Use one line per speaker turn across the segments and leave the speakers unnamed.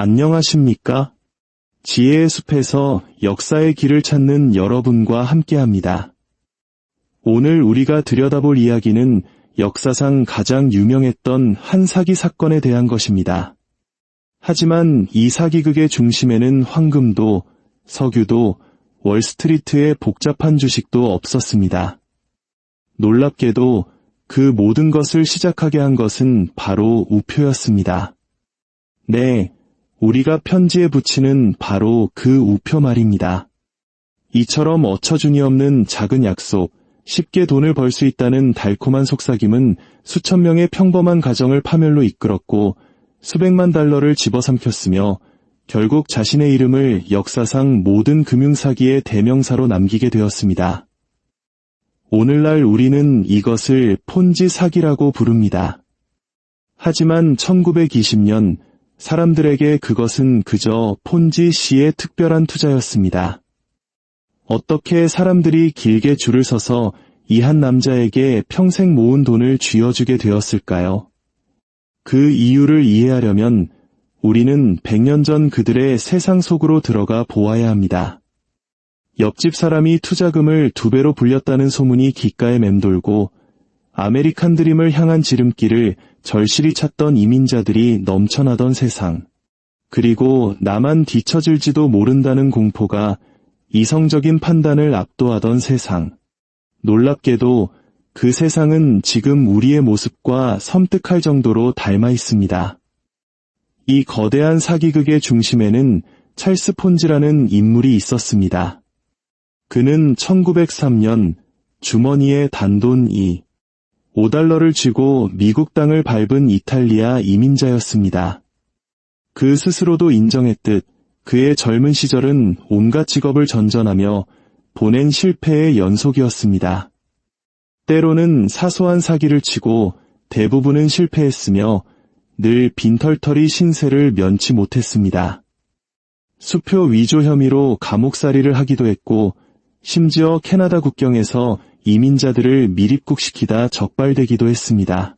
안녕하십니까? 지혜의 숲에서 역사의 길을 찾는 여러분과 함께합니다. 오늘 우리가 들여다볼 이야기는 역사상 가장 유명했던 한 사기 사건에 대한 것입니다. 하지만 이 사기극의 중심에는 황금도, 석유도, 월스트리트의 복잡한 주식도 없었습니다. 놀랍게도 그 모든 것을 시작하게 한 것은 바로 우표였습니다. 네, 우리가 편지에 붙이는 바로 그 우표 말입니다. 이처럼 어처구니 없는 작은 약속, 쉽게 돈을 벌 수 있다는 달콤한 속삭임은 수천 명의 평범한 가정을 파멸로 이끌었고 수백만 달러를 집어삼켰으며 결국 자신의 이름을 역사상 모든 금융사기의 대명사로 남기게 되었습니다. 오늘날 우리는 이것을 폰지 사기라고 부릅니다. 하지만 1920년 사람들에게 그것은 그저 폰지 씨의 특별한 투자였습니다. 어떻게 사람들이 길게 줄을 서서 이 한 남자에게 평생 모은 돈을 쥐어주게 되었을까요? 그 이유를 이해하려면 우리는 100년 전 그들의 세상 속으로 들어가 보아야 합니다. 옆집 사람이 투자금을 2배로 불렸다는 소문이 귓가에 맴돌고 아메리칸 드림을 향한 지름길을 절실히 찾던 이민자들이 넘쳐나던 세상, 그리고 나만 뒤처질지도 모른다는 공포가 이성적인 판단을 압도하던 세상. 놀랍게도 그 세상은 지금 우리의 모습과 섬뜩할 정도로 닮아 있습니다. 이 거대한 사기극의 중심에는 찰스 폰지라는 인물이 있었습니다. 그는 1903년 주머니에 단돈 5달러를 쥐고 미국 땅을 밟은 이탈리아 이민자였습니다. 그 스스로도 인정했듯 그의 젊은 시절은 온갖 직업을 전전하며 보낸 실패의 연속이었습니다. 때로는 사소한 사기를 치고 대부분은 실패했으며 늘 빈털터리 신세를 면치 못했습니다. 수표 위조 혐의로 감옥살이를 하기도 했고 심지어 캐나다 국경에서 이민자들을 미립국시키다 적발되기도 했습니다.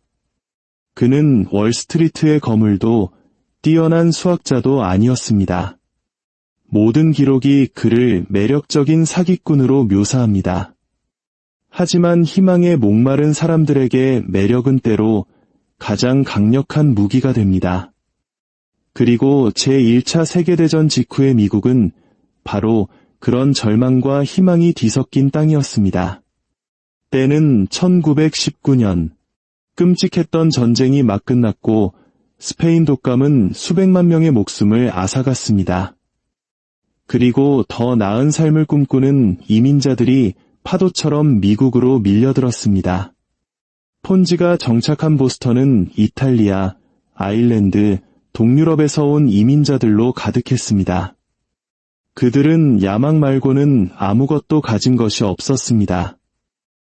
그는 월스트리트의 거물도 뛰어난 수학자도 아니었습니다. 모든 기록이 그를 매력적인 사기꾼으로 묘사합니다. 하지만 희망에 목마른 사람들에게 매력은 때로 가장 강력한 무기가 됩니다. 그리고 제1차 세계대전 직후의 미국은 바로 그런 절망과 희망이 뒤섞인 땅이었습니다. 때는 1919년. 끔찍했던 전쟁이 막 끝났고 스페인 독감은 수백만 명의 목숨을 앗아갔습니다. 그리고 더 나은 삶을 꿈꾸는 이민자들이 파도처럼 미국으로 밀려들었습니다. 폰지가 정착한 보스턴은 이탈리아, 아일랜드, 동유럽에서 온 이민자들로 가득했습니다. 그들은 야망 말고는 아무것도 가진 것이 없었습니다.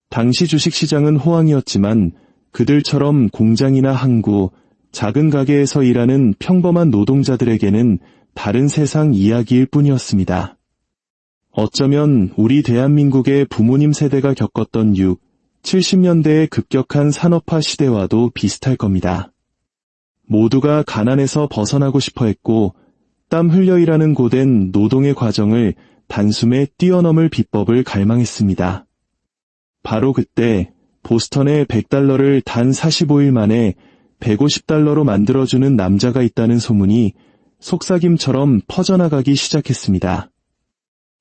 당시 주식시장은 호황이었지만 그들처럼 공장이나 항구, 작은 가게에서 일하는 평범한 노동자들에게는 다른 세상 이야기일 뿐이었습니다. 어쩌면 우리 대한민국의 부모님 세대가 겪었던 70년대의 급격한 산업화 시대와도 비슷할 겁니다. 모두가 가난에서 벗어나고 싶어 했고 땀 흘려 일하는 고된 노동의 과정을 단숨에 뛰어넘을 비법을 갈망했습니다. 바로 그때 보스턴에 100달러를 단 45일 만에 150달러로 만들어주는 남자가 있다는 소문이 속삭임처럼 퍼져나가기 시작했습니다.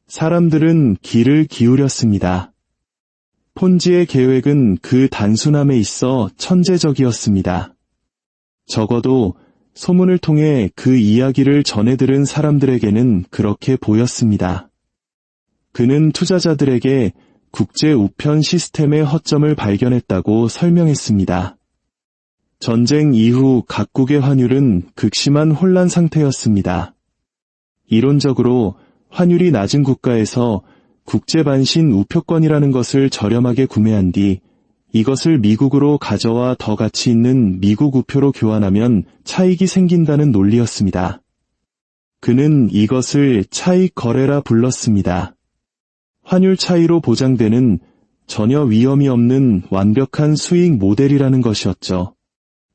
사람들은 귀를 기울였습니다. 폰지의 계획은 그 단순함에 있어 천재적이었습니다. 적어도 소문을 통해 그 이야기를 전해들은 사람들에게는 그렇게 보였습니다. 그는 투자자들에게 국제 우편 시스템의 허점을 발견했다고 설명했습니다. 전쟁 이후 각국의 환율은 극심한 혼란 상태였습니다. 이론적으로 환율이 낮은 국가에서 국제 반신 우표권이라는 것을 저렴하게 구매한 뒤 이것을 미국으로 가져와 더 가치 있는 미국 우표로 교환하면 차익이 생긴다는 논리였습니다. 그는 이것을 차익 거래라 불렀습니다. 환율 차이로 보장되는 전혀 위험이 없는 완벽한 수익 모델이라는 것이었죠.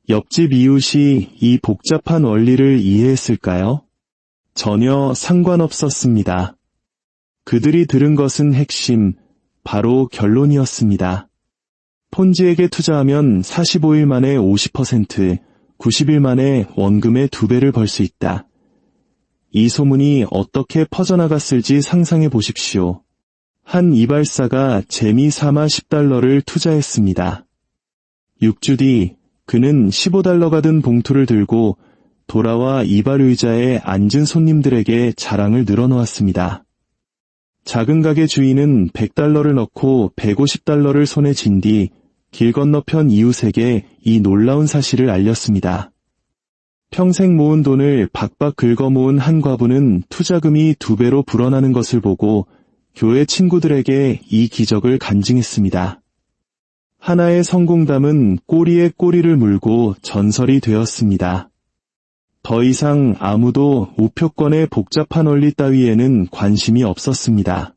옆집 이웃이 이 복잡한 원리를 이해했을까요? 전혀 상관없었습니다. 그들이 들은 것은 핵심, 바로 결론이었습니다. 폰지에게 투자하면 45일 만에 50%, 90일 만에 원금의 2배를 벌 수 있다. 이 소문이 어떻게 퍼져나갔을지 상상해 보십시오. 한 이발사가 재미삼아 $10를 투자했습니다. 6주 뒤 그는 $15가 든 봉투를 들고 돌아와 이발 의자에 앉은 손님들에게 자랑을 늘어놓았습니다. 작은 가게 주인은 $100를 넣고 $150를 손에 쥔 뒤 길 건너편 이웃에게 이 놀라운 사실을 알렸습니다. 평생 모은 돈을 박박 긁어 모은 한 과부는 투자금이 2배로 불어나는 것을 보고 교회 친구들에게 이 기적을 간증했습니다. 하나의 성공담은 꼬리에 꼬리를 물고 전설이 되었습니다. 더 이상 아무도 우표권의 복잡한 원리 따위에는 관심이 없었습니다.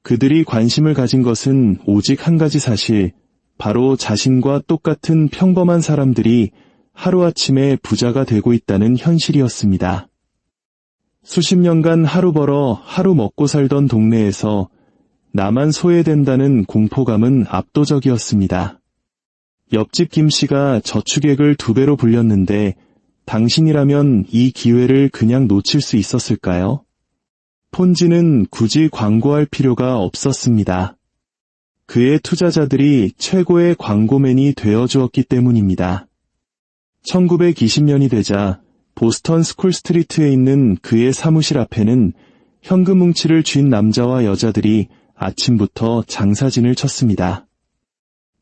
그들이 관심을 가진 것은 오직 한 가지 사실, 바로 자신과 똑같은 평범한 사람들이 하루아침에 부자가 되고 있다는 현실이었습니다. 수십 년간 하루 벌어 하루 먹고 살던 동네에서 나만 소외된다는 공포감은 압도적이었습니다. 옆집 김씨가 저축액을 2배로 불렸는데 당신이라면 이 기회를 그냥 놓칠 수 있었을까요? 폰지는 굳이 광고할 필요가 없었습니다. 그의 투자자들이 최고의 광고맨이 되어주었기 때문입니다. 1920년이 되자 보스턴 스쿨스트리트에 있는 그의 사무실 앞에는 현금 뭉치를 쥔 남자와 여자들이 아침부터 장사진을 쳤습니다.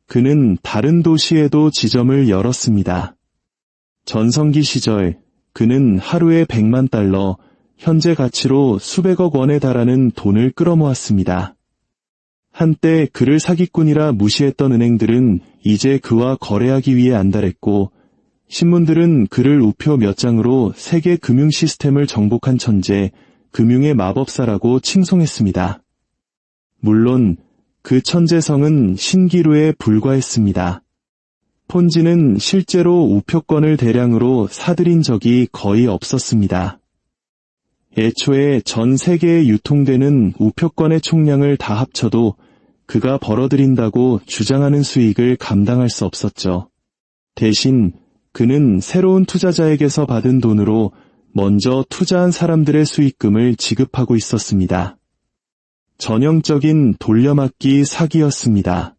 그는 다른 도시에도 지점을 열었습니다. 전성기 시절 그는 하루에 $100만, 현재 가치로 수백억 원에 달하는 돈을 끌어모았습니다. 한때 그를 사기꾼이라 무시했던 은행들은 이제 그와 거래하기 위해 안달했고 신문들은 그를 우표 몇 장으로 세계 금융 시스템을 정복한 천재, 금융의 마법사라고 칭송했습니다. 물론 그 천재성은 신기루에 불과했습니다. 폰지는 실제로 우표권을 대량으로 사들인 적이 거의 없었습니다. 애초에 전 세계에 유통되는 우표권의 총량을 다 합쳐도 그가 벌어들인다고 주장하는 수익을 감당할 수 없었죠. 대신 그는 새로운 투자자에게서 받은 돈으로 먼저 투자한 사람들의 수익금을 지급하고 있었습니다. 전형적인 돌려막기 사기였습니다.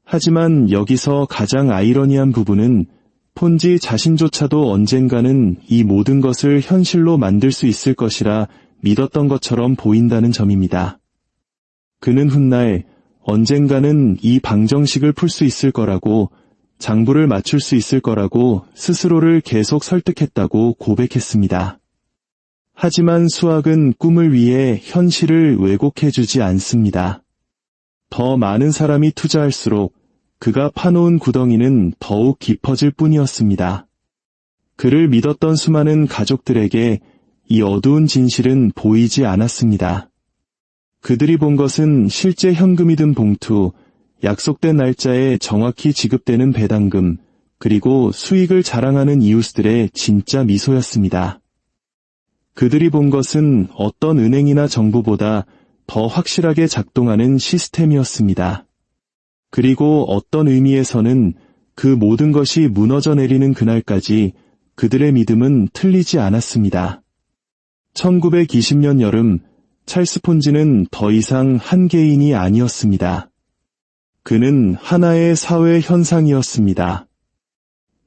하지만 여기서 가장 아이러니한 부분은 폰지 자신조차도 언젠가는 이 모든 것을 현실로 만들 수 있을 것이라 믿었던 것처럼 보인다는 점입니다. 그는 훗날 언젠가는 이 방정식을 풀 수 있을 거라고, 장부를 맞출 수 있을 거라고 스스로를 계속 설득했다고 고백했습니다. 하지만 수학은 꿈을 위해 현실을 왜곡해주지 않습니다. 더 많은 사람이 투자할수록 그가 파놓은 구덩이는 더욱 깊어질 뿐이었습니다. 그를 믿었던 수많은 가족들에게 이 어두운 진실은 보이지 않았습니다. 그들이 본 것은 실제 현금이 든 봉투, 약속된 날짜에 정확히 지급되는 배당금, 그리고 수익을 자랑하는 이웃들의 진짜 미소였습니다. 그들이 본 것은 어떤 은행이나 정부보다 더 확실하게 작동하는 시스템이었습니다. 그리고 어떤 의미에서는 그 모든 것이 무너져 내리는 그날까지 그들의 믿음은 틀리지 않았습니다. 1920년 여름, 찰스 폰지는 더 이상 한 개인이 아니었습니다. 그는 하나의 사회 현상이었습니다.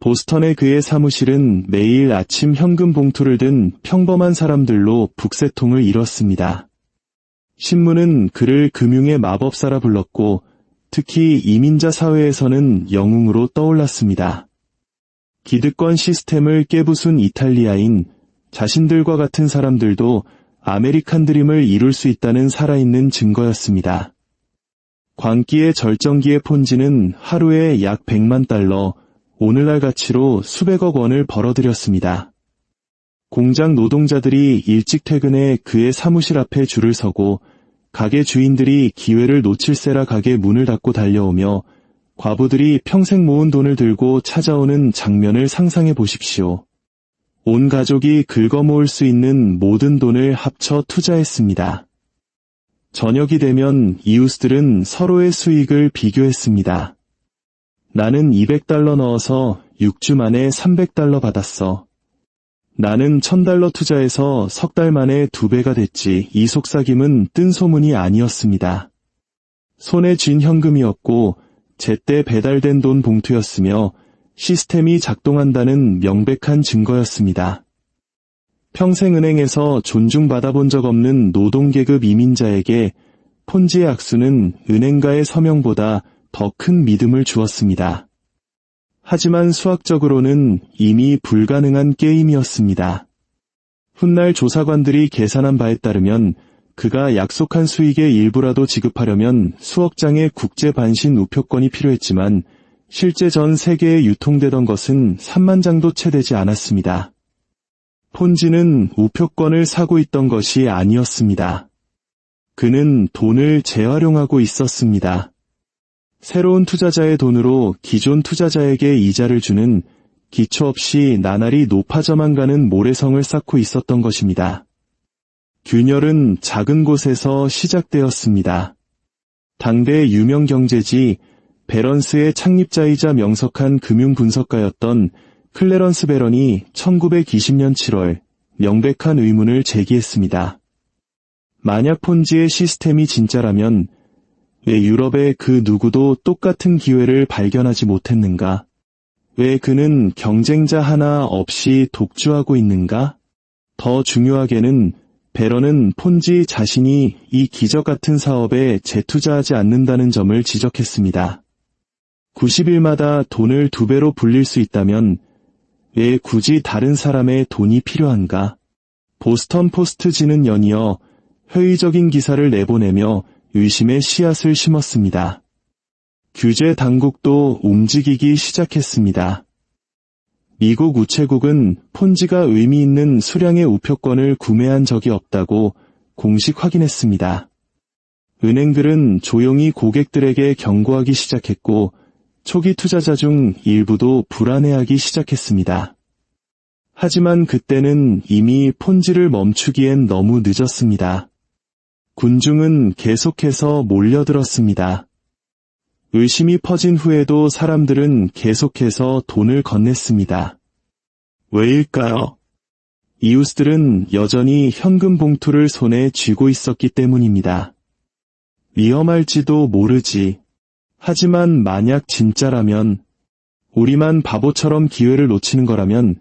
보스턴의 그의 사무실은 매일 아침 현금 봉투를 든 평범한 사람들로 북새통을 이뤘습니다. 신문은 그를 금융의 마법사라 불렀고 특히 이민자 사회에서는 영웅으로 떠올랐습니다. 기득권 시스템을 깨부순 이탈리아인, 자신들과 같은 사람들도 아메리칸 드림을 이룰 수 있다는 살아있는 증거였습니다. 광기의 절정기의 폰지는 하루에 약 $100만, 오늘날 가치로 수백억 원을 벌어들였습니다. 공장 노동자들이 일찍 퇴근해 그의 사무실 앞에 줄을 서고 가게 주인들이 기회를 놓칠세라 가게 문을 닫고 달려오며 과부들이 평생 모은 돈을 들고 찾아오는 장면을 상상해 보십시오. 온 가족이 긁어모을 수 있는 모든 돈을 합쳐 투자했습니다. 저녁이 되면 이웃들은 서로의 수익을 비교했습니다. 나는 $200 넣어서 6주 만에 $300 받았어. 나는 $1000 투자해서 석 달 만에 2배가 됐지. 이 속삭임은 뜬 소문이 아니었습니다. 손에 쥔 현금이었고 제때 배달된 돈 봉투였으며 시스템이 작동한다는 명백한 증거였습니다. 평생 은행에서 존중받아본 적 없는 노동계급 이민자에게 폰지의 악수는 은행가의 서명보다 더 큰 믿음을 주었습니다. 하지만 수학적으로는 이미 불가능한 게임이었습니다. 훗날 조사관들이 계산한 바에 따르면 그가 약속한 수익의 일부라도 지급하려면 수억 장의 국제 반신 우표권이 필요했지만 실제 전 세계에 유통되던 것은 3만 장도 채 되지 않았습니다. 폰지는 우표권을 사고 있던 것이 아니었습니다. 그는 돈을 재활용하고 있었습니다. 새로운 투자자의 돈으로 기존 투자자에게 이자를 주는 기초 없이 나날이 높아져만 가는 모래성을 쌓고 있었던 것입니다. 균열은 작은 곳에서 시작되었습니다. 당대 유명 경제지 베런스의 창립자이자 명석한 금융분석가였던 클래런스 베런이 1920년 7월 명백한 의문을 제기했습니다. 만약 폰지의 시스템이 진짜라면 왜 유럽의 그 누구도 똑같은 기회를 발견하지 못했는가? 왜 그는 경쟁자 하나 없이 독주하고 있는가? 더 중요하게는 베런은 폰지 자신이 이 기적 같은 사업에 재투자하지 않는다는 점을 지적했습니다. 90일마다 돈을 2배로 불릴 수 있다면 왜 굳이 다른 사람의 돈이 필요한가? 보스턴 포스트지는 연이어 회의적인 기사를 내보내며 의심의 씨앗을 심었습니다. 규제 당국도 움직이기 시작했습니다. 미국 우체국은 폰지가 의미 있는 수량의 우표권을 구매한 적이 없다고 공식 확인했습니다. 은행들은 조용히 고객들에게 경고하기 시작했고 초기 투자자 중 일부도 불안해하기 시작했습니다. 하지만 그때는 이미 폰지를 멈추기엔 너무 늦었습니다. 군중은 계속해서 몰려들었습니다. 의심이 퍼진 후에도 사람들은 계속해서 돈을 건넸습니다. 왜일까요? 이웃들은 여전히 현금 봉투를 손에 쥐고 있었기 때문입니다. 위험할지도 모르지. 하지만 만약 진짜라면, 우리만 바보처럼 기회를 놓치는 거라면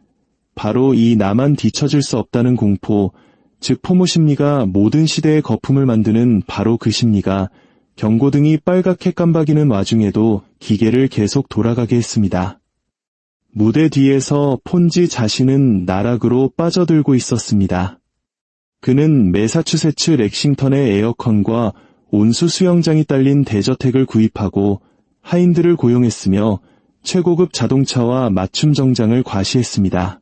바로 이 나만 뒤처질 수 없다는 공포, 즉 포모 심리가 모든 시대의 거품을 만드는 바로 그 심리가 경고등이 빨갛게 깜박이는 와중에도 기계를 계속 돌아가게 했습니다. 무대 뒤에서 폰지 자신은 나락으로 빠져들고 있었습니다. 그는 매사추세츠 렉싱턴의 에어컨과 온수 수영장이 딸린 대저택을 구입하고 하인들을 고용했으며 최고급 자동차와 맞춤 정장을 과시했습니다.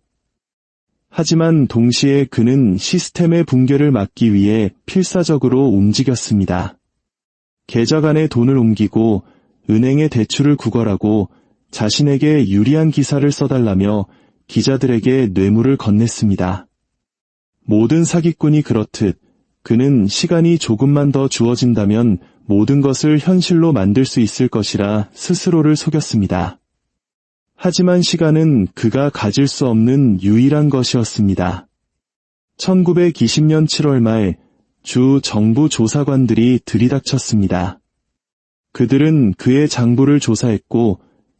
하지만 동시에 그는 시스템의 붕괴를 막기 위해 필사적으로 움직였습니다. 계좌 간에 돈을 옮기고 은행의 대출을 구걸하고 자신에게 유리한 기사를 써달라며 기자들에게 뇌물을 건넸습니다. 모든 사기꾼이 그렇듯 그는 시간이 조금만 더 주어진다면 모든 것을 현실로 만들 수 있을 것이라 스스로를 속였습니다. 하지만 시간은 그가 가질 수 없는 유일한 것이었습니다. 1920년 7월 말 주 정부 조사관들이 들이닥쳤습니다. 그들은 그의 장부를 조사했고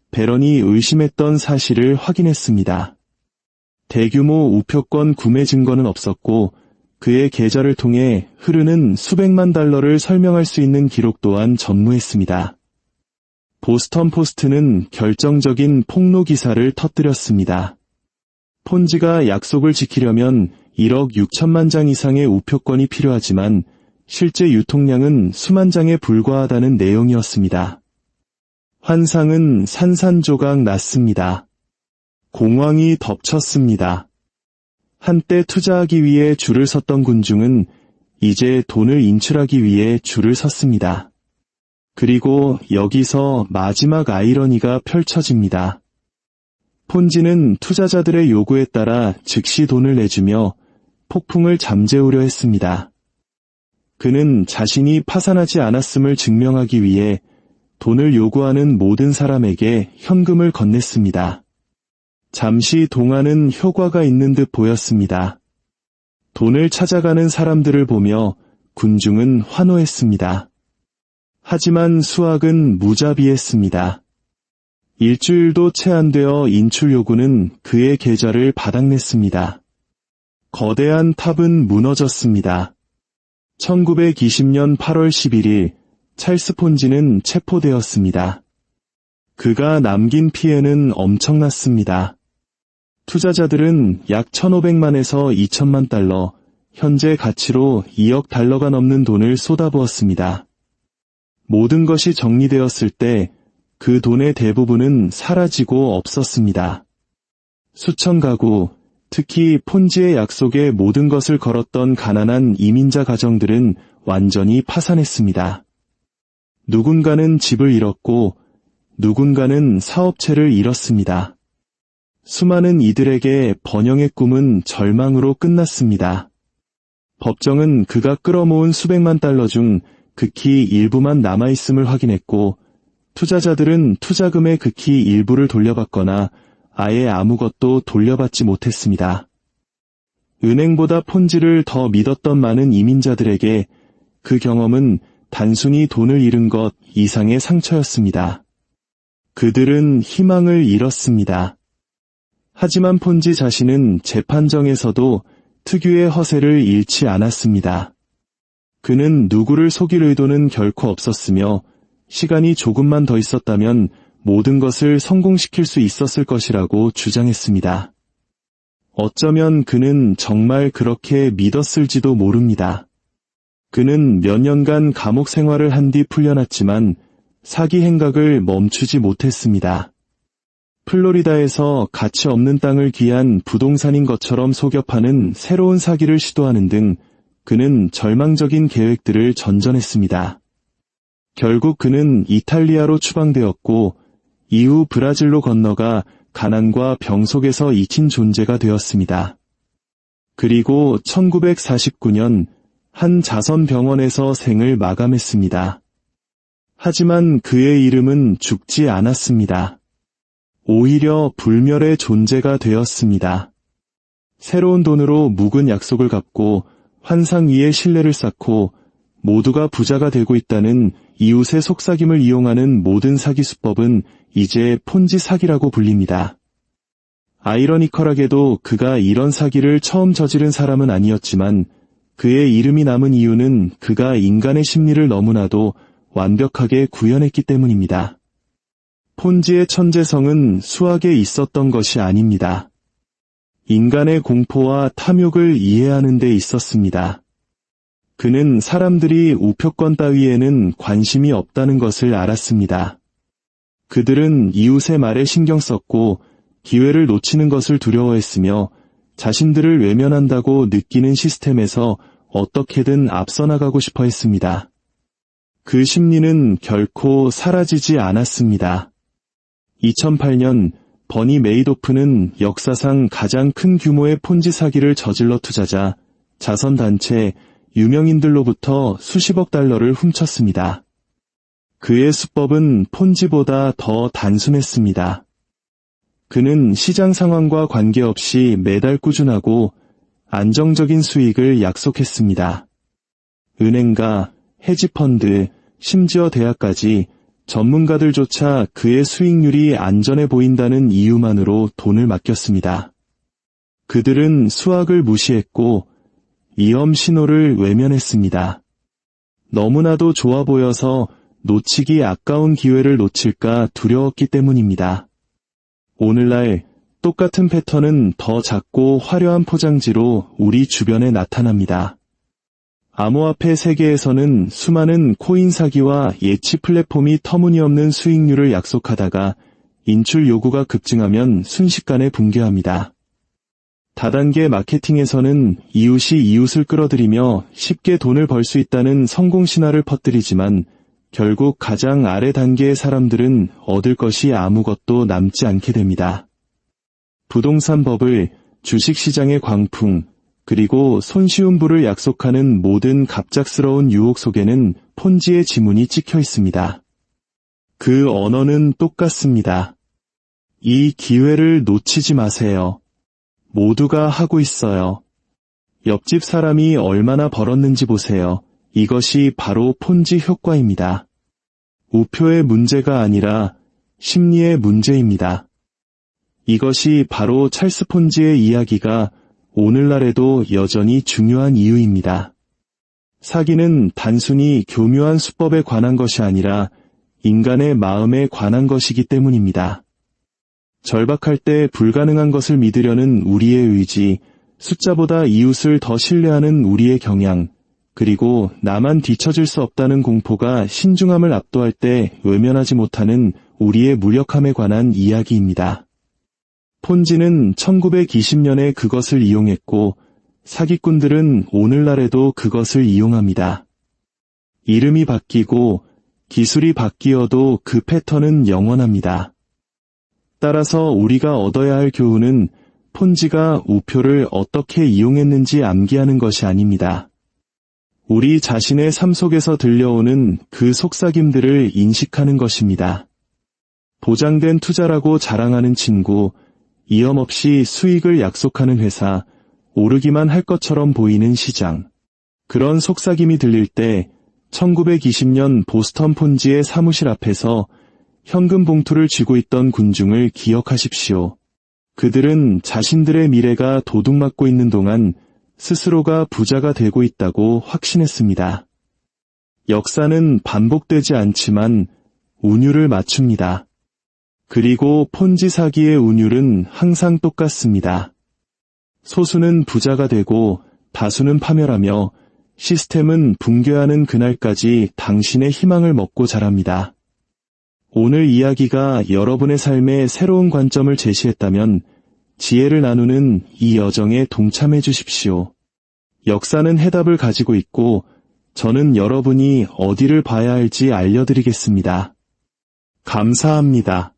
베런이 의심했던 사실을 확인했습니다. 대규모 우표권 구매 증거는 없었고 그의 계좌를 통해 흐르는 수백만 달러를 설명할 수 있는 기록 또한 전무했습니다. 보스턴 포스트는 결정적인 폭로 기사를 터뜨렸습니다. 폰지가 약속을 지키려면 1억 6천만 장 이상의 우표권이 필요하지만 실제 유통량은 수만 장에 불과하다는 내용이었습니다. 환상은 산산조각 났습니다. 공황이 덮쳤습니다. 한때 투자하기 위해 줄을 섰던 군중은 이제 돈을 인출하기 위해 줄을 섰습니다. 그리고 여기서 마지막 아이러니가 펼쳐집니다. 폰지는 투자자들의 요구에 따라 즉시 돈을 내주며 폭풍을 잠재우려 했습니다. 그는 자신이 파산하지 않았음을 증명하기 위해 돈을 요구하는 모든 사람에게 현금을 건넸습니다. 잠시 동안은 효과가 있는 듯 보였습니다. 돈을 찾아가는 사람들을 보며 군중은 환호했습니다. 하지만 수학은 무자비했습니다. 일주일도 채 안 되어 인출 요구는 그의 계좌를 바닥냈습니다. 거대한 탑은 무너졌습니다. 1920년 8월 11일 찰스 폰지는 체포되었습니다. 그가 남긴 피해는 엄청났습니다. 투자자들은 약 1,500만에서 2,000만 달러, 현재 가치로 2억 달러가 넘는 돈을 쏟아부었습니다. 모든 것이 정리되었을 때 그 돈의 대부분은 사라지고 없었습니다. 수천 가구, 특히 폰지의 약속에 모든 것을 걸었던 가난한 이민자 가정들은 완전히 파산했습니다. 누군가는 집을 잃었고 누군가는 사업체를 잃었습니다. 수많은 이들에게 번영의 꿈은 절망으로 끝났습니다. 법정은 그가 끌어모은 수백만 달러 중 극히 일부만 남아있음을 확인했고 투자자들은 투자금의 극히 일부를 돌려받거나 아예 아무것도 돌려받지 못했습니다. 은행보다 폰지를 더 믿었던 많은 이민자들에게 그 경험은 단순히 돈을 잃은 것 이상의 상처였습니다. 그들은 희망을 잃었습니다. 하지만 폰지 자신은 재판정에서도 특유의 허세를 잃지 않았습니다. 그는 누구를 속일 의도는 결코 없었으며 시간이 조금만 더 있었다면 모든 것을 성공시킬 수 있었을 것이라고 주장했습니다. 어쩌면 그는 정말 그렇게 믿었을지도 모릅니다. 그는 몇 년간 감옥 생활을 한 뒤 풀려났지만 사기 행각을 멈추지 못했습니다. 플로리다에서 가치 없는 땅을 귀한 부동산인 것처럼 속여 파는 새로운 사기를 시도하는 등 그는 절망적인 계획들을 전전했습니다. 결국 그는 이탈리아로 추방되었고 이후 브라질로 건너가 가난과 병 속에서 잊힌 존재가 되었습니다. 그리고 1949년 한 자선병원에서 생을 마감했습니다. 하지만 그의 이름은 죽지 않았습니다. 오히려 불멸의 존재가 되었습니다. 새로운 돈으로 묵은 약속을 갚고 환상 위에 신뢰를 쌓고 모두가 부자가 되고 있다는 이웃의 속삭임을 이용하는 모든 사기 수법은 이제 폰지 사기라고 불립니다. 아이러니컬하게도 그가 이런 사기를 처음 저지른 사람은 아니었지만 그의 이름이 남은 이유는 그가 인간의 심리를 너무나도 완벽하게 구현했기 때문입니다. 폰지의 천재성은 수학에 있었던 것이 아닙니다. 인간의 공포와 탐욕을 이해하는 데 있었습니다. 그는 사람들이 우표권 따위에는 관심이 없다는 것을 알았습니다. 그들은 이웃의 말에 신경 썼고 기회를 놓치는 것을 두려워했으며 자신들을 외면한다고 느끼는 시스템에서 어떻게든 앞서 나가고 싶어 했습니다. 그 심리는 결코 사라지지 않았습니다. 2008년 버니 메이도프는 역사상 가장 큰 규모의 폰지 사기를 저질러 투자자, 자선단체, 유명인들로부터 수십억 달러를 훔쳤습니다. 그의 수법은 폰지보다 더 단순했습니다. 그는 시장 상황과 관계없이 매달 꾸준하고 안정적인 수익을 약속했습니다. 은행가, 헤지펀드, 심지어 대학까지 전문가들조차 그의 수익률이 안전해 보인다는 이유만으로 돈을 맡겼습니다. 그들은 수학을 무시했고 위험 신호를 외면했습니다. 너무나도 좋아 보여서 놓치기 아까운 기회를 놓칠까 두려웠기 때문입니다. 오늘날 똑같은 패턴은 더 작고 화려한 포장지로 우리 주변에 나타납니다. 암호화폐 세계에서는 수많은 코인 사기와 예치 플랫폼이 터무니없는 수익률을 약속하다가 인출 요구가 급증하면 순식간에 붕괴합니다. 다단계 마케팅에서는 이웃이 이웃을 끌어들이며 쉽게 돈을 벌 수 있다는 성공 신화를 퍼뜨리지만 결국 가장 아래 단계의 사람들은 얻을 것이 아무것도 남지 않게 됩니다. 부동산 버블, 주식시장의 광풍, 그리고 손쉬운 부를 약속하는 모든 갑작스러운 유혹 속에는 폰지의 지문이 찍혀 있습니다. 그 언어는 똑같습니다. 이 기회를 놓치지 마세요. 모두가 하고 있어요. 옆집 사람이 얼마나 벌었는지 보세요. 이것이 바로 폰지 효과입니다. 우표의 문제가 아니라 심리의 문제입니다. 이것이 바로 찰스 폰지의 이야기가 오늘날에도 여전히 중요한 이유입니다. 사기는 단순히 교묘한 수법에 관한 것이 아니라 인간의 마음에 관한 것이기 때문입니다. 절박할 때 불가능한 것을 믿으려는 우리의 의지, 숫자보다 이웃을 더 신뢰하는 우리의 경향, 그리고 나만 뒤처질 수 없다는 공포가 신중함을 압도할 때 외면하지 못하는 우리의 무력함에 관한 이야기입니다. 폰지는 1920년에 그것을 이용했고 사기꾼들은 오늘날에도 그것을 이용합니다. 이름이 바뀌고 기술이 바뀌어도 그 패턴은 영원합니다. 따라서 우리가 얻어야 할 교훈은 폰지가 우표를 어떻게 이용했는지 암기하는 것이 아닙니다. 우리 자신의 삶 속에서 들려오는 그 속삭임들을 인식하는 것입니다. 보장된 투자라고 자랑하는 친구, 이염없이 수익을 약속하는 회사, 오르기만 할 것처럼 보이는 시장. 그런 속삭임이 들릴 때 1920년 보스턴 폰지의 사무실 앞에서 현금 봉투를 쥐고 있던 군중을 기억하십시오. 그들은 자신들의 미래가 도둑맞고 있는 동안 스스로가 부자가 되고 있다고 확신했습니다. 역사는 반복되지 않지만 운율을 맞춥니다. 그리고 폰지 사기의 운율은 항상 똑같습니다. 소수는 부자가 되고 다수는 파멸하며 시스템은 붕괴하는 그날까지 당신의 희망을 먹고 자랍니다. 오늘 이야기가 여러분의 삶에 새로운 관점을 제시했다면 지혜를 나누는 이 여정에 동참해 주십시오. 역사는 해답을 가지고 있고 저는 여러분이 어디를 봐야 할지 알려드리겠습니다. 감사합니다.